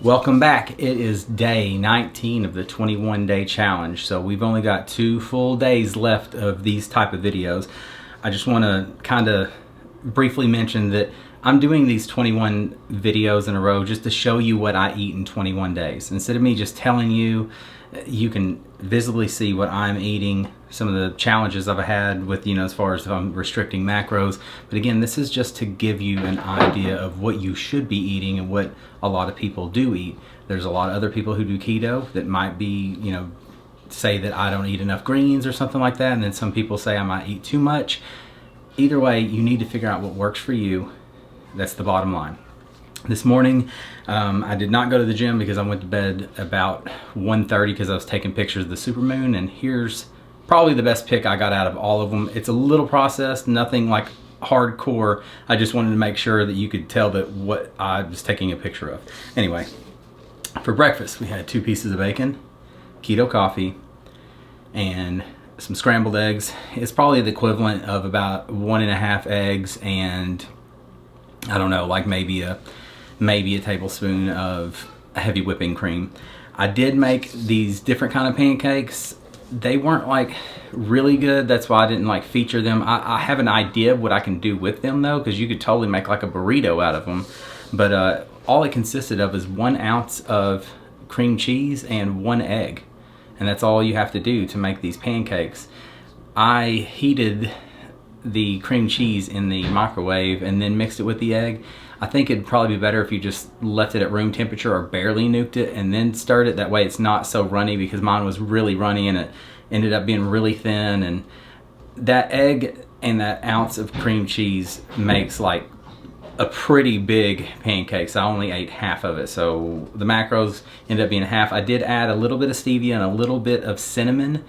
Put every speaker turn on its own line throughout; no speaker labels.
Welcome back. It is day 19 of the 21-day challenge. So we've only got 2 full days left of these type of videos. I just want to kind of briefly mention that I'm doing these 21 videos in a row just to show you what I eat in 21 days. Instead of me just telling you, you can visibly see what I'm eating, some of the challenges I've had with, as far as restricting macros. But again, this is just to give you an idea of what you should be eating and what a lot of people do eat. There's a lot of other people who do keto that might be, say that I don't eat enough greens or something like that. And then some people say I might eat too much. Either way, you need to figure out what works for you. That's the bottom line. This morning, I did not go to the gym because I went to bed about 1:30 because I was taking pictures of the supermoon, and here's probably the best pic I got out of all of them. It's a little processed, nothing like hardcore. I just wanted to make sure that you could tell that what I was taking a picture of. Anyway, for breakfast, we had 2 pieces of bacon, keto coffee, and some scrambled eggs. It's probably the equivalent of about 1.5 eggs and I don't know, like maybe a tablespoon of heavy whipping cream. I did make these different kind of pancakes. They weren't like really good. That's why I didn't like feature them. I have an idea of what I can do with them though, because you could totally make like a burrito out of them. But all it consisted of is 1 ounce of cream cheese and 1 egg. And that's all you have to do to make these pancakes. I heated the cream cheese in the microwave and then mixed it with the egg. I think it'd probably be better if you just left it at room temperature or barely nuked it and then stirred it. That way it's not so runny, because mine was really runny and it ended up being really thin. And that egg and that ounce of cream cheese makes like a pretty big pancake. So I only ate half of it, so the macros ended up being half. I did add a little bit of stevia and a little bit of cinnamon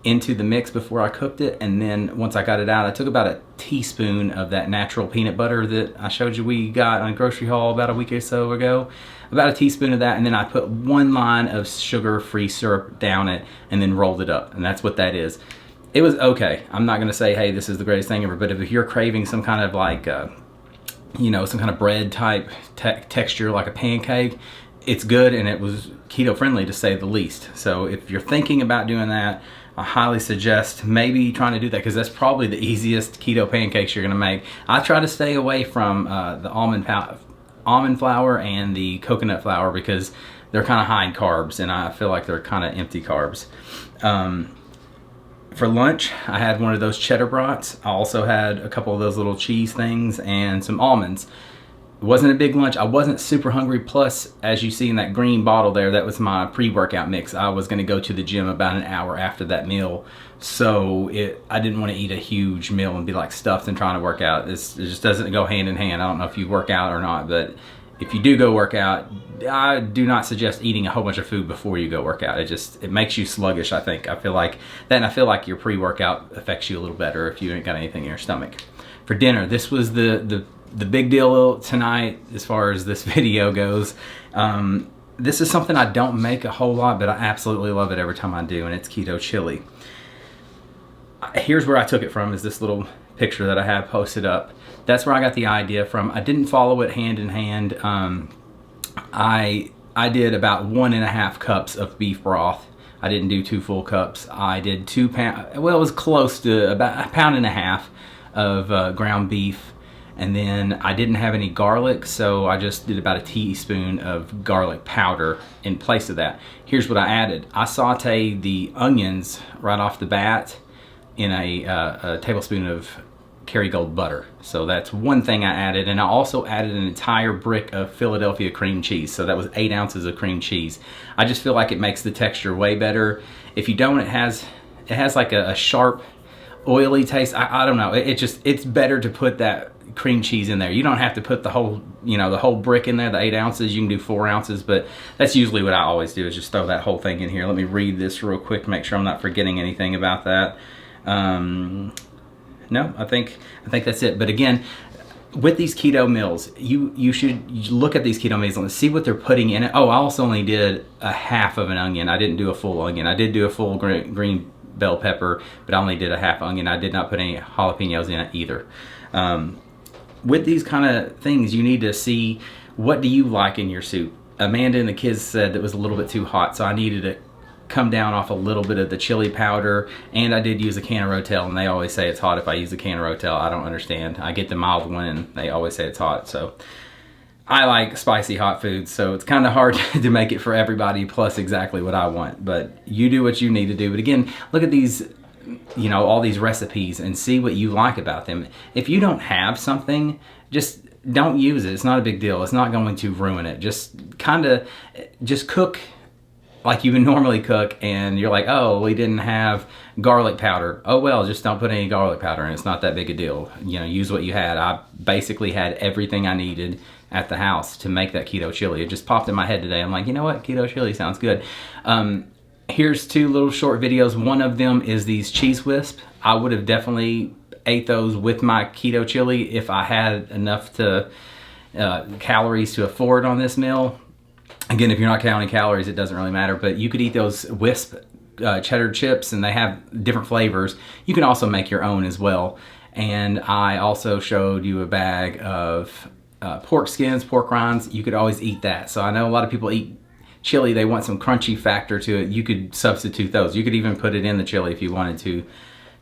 into the mix before I cooked it, and then once I got it out, I took about a teaspoon of that natural peanut butter that I showed you we got on a grocery haul about a week or so ago. About a teaspoon of that, and then I put 1 line of sugar-free syrup down it and then rolled it up, and that's what that is. It was okay. I'm not gonna say, hey, this is the greatest thing ever, but if you're craving some kind of like, some kind of bread type texture like a pancake, it's good, and it was keto friendly to say the least. So if you're thinking about doing that, I highly suggest maybe trying to do that, because that's probably the easiest keto pancakes you're gonna make. I try to stay away from the almond flour and the coconut flour because they're kind of high in carbs, and I feel like they're kind of empty carbs. For lunch, I had one of those cheddar brats. I also had a couple of those little cheese things and some almonds. It wasn't a big lunch. I wasn't super hungry. Plus, as you see in that green bottle there, that was my pre-workout mix. I was gonna go to the gym about an hour after that meal. So I didn't want to eat a huge meal and be like stuffed and trying to work out. It just doesn't go hand in hand. I don't know if you work out or not, but if you do go work out, I do not suggest eating a whole bunch of food before you go work out. It makes you sluggish, I think. I feel like that, and I feel like your pre-workout affects you a little better if you ain't got anything in your stomach. For dinner, this was the big deal tonight as far as this video goes. This is something I don't make a whole lot, but I absolutely love it every time I do, and it's keto chili. Here's where I took it from, is this little picture that I have posted up. That's where I got the idea from. I didn't follow it hand in hand. I did about 1.5 cups of beef broth. I didn't do 2 full cups. I did 2 pounds, well, it was close to about 1.5 pounds of ground beef. And then I didn't have any garlic, so I just did about a teaspoon of garlic powder in place of that. Here's what I added. I sauteed the onions right off the bat in a tablespoon of Kerrygold butter. So that's one thing I added. And I also added an entire brick of Philadelphia cream cheese. So that was 8 ounces of cream cheese. I just feel like it makes the texture way better. If you don't, it has like a sharp, oily taste. I don't know. It's better to put that cream cheese in there. You don't have to put the whole, the whole brick in there, the 8 ounces. You can do 4 ounces, but that's usually what I always do, is just throw that whole thing in here. Let me read this real quick to make sure I'm not forgetting anything about that. No, I think that's it. But again, with these keto meals, you should look at these keto meals and see what they're putting in it. Oh, I also only did a half of an onion. I didn't do a full onion. I did do a full green bell pepper, but I only did a half onion. I did not put any jalapenos in it either. With these kind of things, you need to see, what do you like in your soup? Amanda and the kids said it was a little bit too hot, so I needed to come down off a little bit of the chili powder, and I did use a can of rotel, and they always say it's hot if I use a can of rotel. I don't understand. I get the mild one and they always say it's hot. So I like spicy hot foods, so it's kind of hard to make it for everybody plus exactly what I want, but you do what you need to do. But again, look at these, you know, all these recipes and see what you like about them. If you don't have something, just don't use it. It's not a big deal. It's not going to ruin it. Just cook like you would normally cook, and you're like, oh, we didn't have garlic powder. Oh well, just don't put any garlic powder in. It's not that big a deal. You know, use what you had. I basically had everything I needed at the house to make that keto chili. It just popped in my head today. I'm like, you know what? Keto chili sounds good. Here's two little short videos. One of them is these cheese wisps. I would have definitely ate those with my keto chili if I had enough calories to afford on this meal. Again, if you're not counting calories, it doesn't really matter, but you could eat those wisp cheddar chips, and they have different flavors. You can also make your own as well. And I also showed you a bag of pork skins, pork rinds. You could always eat that. So I know a lot of people eat chili, they want some crunchy factor to it. You could substitute those. You could even put it in the chili if you wanted to.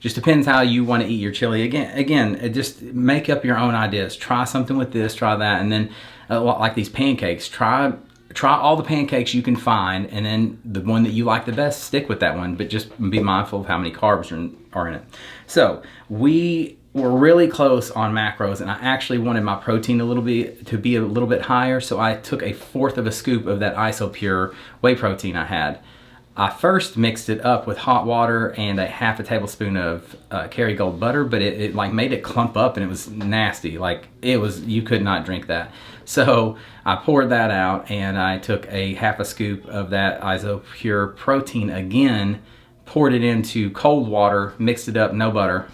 Just depends how you want to eat your chili. Again, just make up your own ideas. Try something with this, try that, and then like these pancakes, try all the pancakes you can find, and then the one that you like the best, stick with that one, but just be mindful of how many carbs are in it. So we were really close on macros, and I actually wanted my protein to be a little bit higher, so I took 1/4 of a scoop of that IsoPure whey protein I had. I first mixed it up with hot water and 1/2 tablespoon of Kerrygold butter, but it like made it clump up, and it was nasty. Like you could not drink that. So I poured that out, and I took 1/2 scoop of that IsoPure protein again, poured it into cold water, mixed it up, no butter,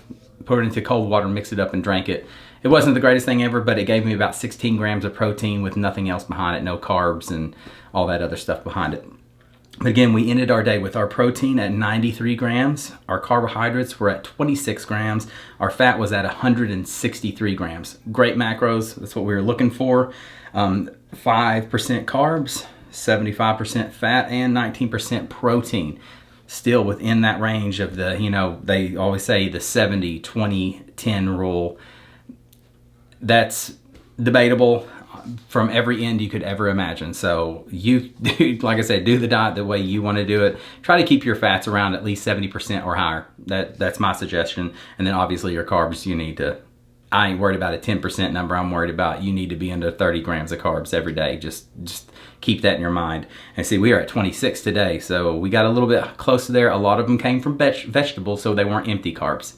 poured it into cold water, mixed it up, and drank it. It wasn't the greatest thing ever, but it gave me about 16 grams of protein with nothing else behind it, no carbs and all that other stuff behind it. But again, we ended our day with our protein at 93 grams, our carbohydrates were at 26 grams, our fat was at 163 grams. Great macros, that's what we were looking for. 5% carbs, 75% fat, and 19% protein. Still within that range of the, you know, they always say the 70-20-10 rule. That's debatable from every end you could ever imagine. So you, like I said, do the diet the way you want to do it. Try to keep your fats around at least 70% or higher. That's my suggestion. And then obviously your carbs, you need to, I ain't worried about a 10% number. I'm worried about you need to be under 30 grams of carbs every day. Just keep that in your mind. And see, we are at 26 today. So we got a little bit close to there. A lot of them came from vegetables, so they weren't empty carbs.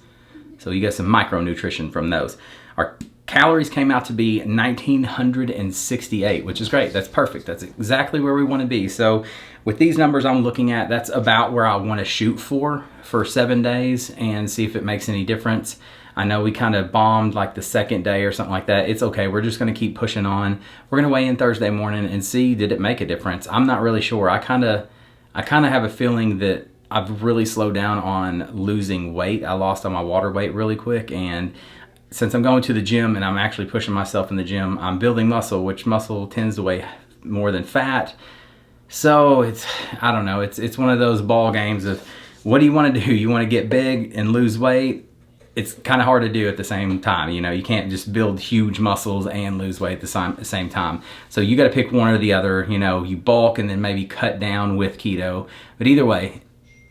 So you get some micronutrition from those. Our calories came out to be 1,968, which is great. That's perfect. That's exactly where we want to be. So with these numbers I'm looking at, that's about where I want to shoot for 7 days and see if it makes any difference. I know we kind of bombed like the second day or something like that. It's okay. We're just going to keep pushing on. We're going to weigh in Thursday morning and see, did it make a difference? I'm not really sure. I kind of have a feeling that I've really slowed down on losing weight. I lost on my water weight really quick, and since I'm going to the gym and I'm actually pushing myself in the gym, I'm building muscle, which muscle tends to weigh more than fat. So I don't know, it's one of those ball games of what do you want to do? You want to get big and lose weight? It's kind of hard to do at the same time. You know, you can't just build huge muscles and lose weight at the same time. So you got to pick one or the other. You know, you bulk and then maybe cut down with keto. But either way,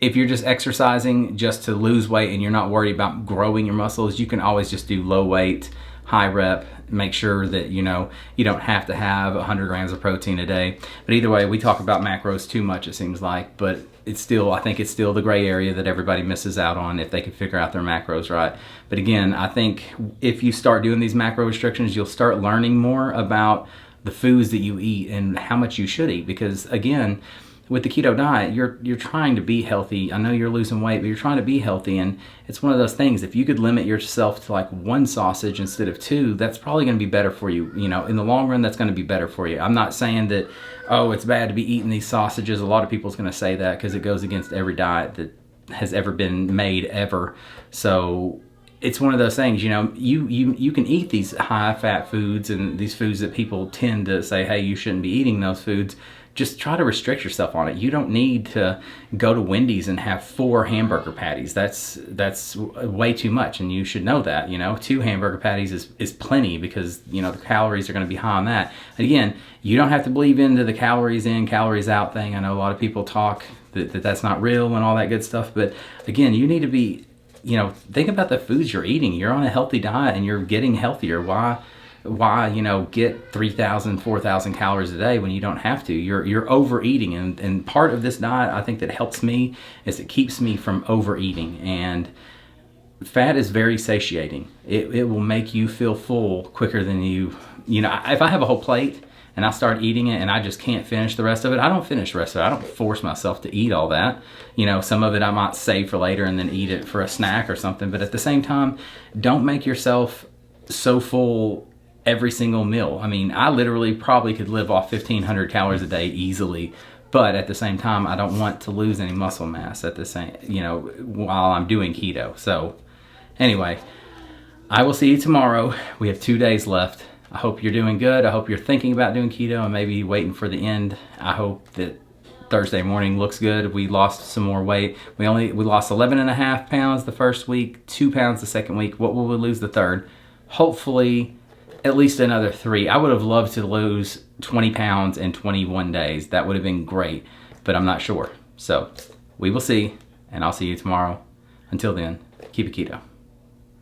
if you're just exercising just to lose weight and you're not worried about growing your muscles, you can always just do low weight, high rep. Make sure that, you know, you don't have to have 100 grams of protein a day. But either way, we talk about macros too much, it seems like, but it's still, I think it's still the gray area that everybody misses out on if they can figure out their macros right. But again, I think if you start doing these macro restrictions, you'll start learning more about the foods that you eat and how much you should eat. Because again, with the keto diet, you're trying to be healthy. I know you're losing weight, but you're trying to be healthy, and it's one of those things. If you could limit yourself to like 1 sausage instead of 2, that's probably going to be better for you. You know, in the long run, that's going to be better for you. I'm not saying that, oh, it's bad to be eating these sausages. A lot of people's going to say that because it goes against every diet that has ever been made ever. So it's one of those things, you know, you can eat these high fat foods and these foods that people tend to say, hey, you shouldn't be eating those foods. Just try to restrict yourself on it. You don't need to go to Wendy's and have 4 hamburger patties. That's way too much, and you should know that. You know, 2 hamburger patties is plenty, because, you know, the calories are going to be high on that. And again, you don't have to believe into the calories in, calories out thing. I know a lot of people talk that's not real and all that good stuff, but again, you need to be, you know, think about the foods you're eating. You're on a healthy diet and you're getting healthier. Why, you know, get 3,000, 4,000 calories a day when you don't have to? You're overeating, and part of this diet, I think, that helps me is it keeps me from overeating. And fat is very satiating. It will make you feel full quicker than you know, if I have a whole plate and I start eating it and I just can't finish the rest of it, I don't finish the rest of it. I don't force myself to eat all that. You know, some of it I might save for later and then eat it for a snack or something. But at the same time, don't make yourself so full every single meal. I mean, I literally probably could live off 1,500 calories a day easily. But at the same time, I don't want to lose any muscle mass at the same, you know, while I'm doing keto. So anyway, I will see you tomorrow. We have 2 days left. I hope you're doing good. I hope you're thinking about doing keto and maybe waiting for the end. I hope that Thursday morning looks good. We lost some more weight. We lost 11.5 pounds the first week, 2 pounds the second week. What will we lose the third? Hopefully at least another 3. I would have loved to lose 20 pounds in 21 days. That would have been great, but I'm not sure. So we will see, and I'll see you tomorrow. Until then, keep it keto.